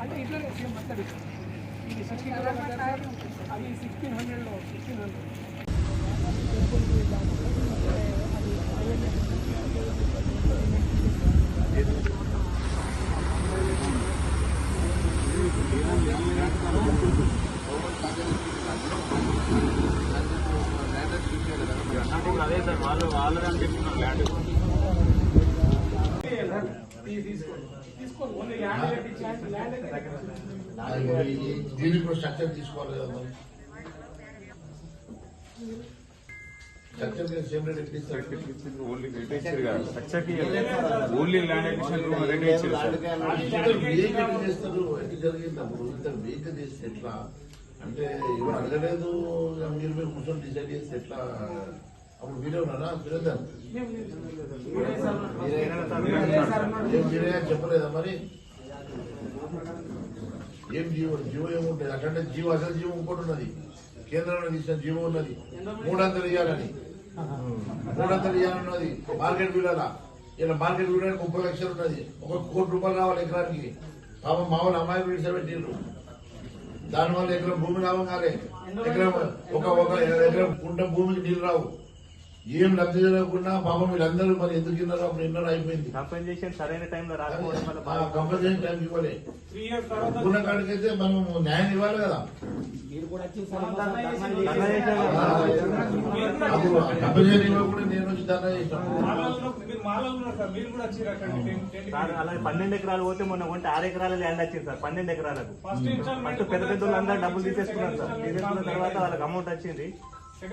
అంటే ఇట్లా same method ఇది 60 కిలోమీటర్స్ అది 1600లో 1600 అదే సార్ వాళ్ళని చెప్తున్నారు ల్యాండ్ దీనికి కూడా స్ట్రక్చర్ తీసుకోవాలి కదా మరి స్ట్రక్చర్ సేమ్ రేట్ ఎట్లా ఇస్తారు only land acquisition room ready చేస్తారు ఎట్లా జరిగింది అప్పుడు ఇంత వెయిట్ చేస్తే ఎట్లా అంటే ఎవరు అడగలేదు మీరు మీరు కూర్చొని డిసైడ్ చేస్తే ఎట్లా అప్పుడు మీరే ఉన్నారా సురేందర్ మీరే చెప్పలేదా మరి ఏం జీవో జీవో ఏముంటుంది అట్లంటే జీవో అసలు జీవో ఇంకోటి ఉన్నది కేంద్రంలో తీసిన జీవో ఉన్నది 300 ఇవ్వాలని 300 ఇవ్వాలన్నది మార్కెట్ విలువలా ఇలా మార్కెట్ విలువ 30 లక్షలు ఉన్నది 1 కోటి రూపాయలు రావాలి ఎకరానికి పాపం మామూలు అమ్మాయి విడిచిపెట్టిండ్రు దానివల్ల ఎకరం భూమి లాభం కాలే ఎకరం ఒక ఎకరం కుంట భూమికి నీళ్ళు రావు ఏం లబ్ధి జరగకుండా పాపం వీళ్ళందరూ మరి ఎందుకు తిన్నారు అప్పుడు ఎన్నో అయిపోయింది కంపెన్సేషన్ సరైన టైంలో రాకపోవడం కంపెన్సేషన్ టైం ఇవ్వలే ఉన్న కాడికైతే మనం న్యాయం ఇవ్వాలి కదా కంపెన్సేషన్ ఇవ్వకుండా నేను వచ్చి ధర్నా చేసినాను అలాగే 12 ఎకరాలు పోతే మొన్న కొంటే 6 ఎకరాల ల్యాండ్ వచ్చింది సార్ 12 ఎకరాలకు ఫస్ట్ పెద్ద పెద్ద వాళ్ళందరూ డబ్బులు తీసేసుకున్నారు సార్ తీసేసుకున్న తర్వాత వాళ్ళకి అమౌంట్ వచ్చింది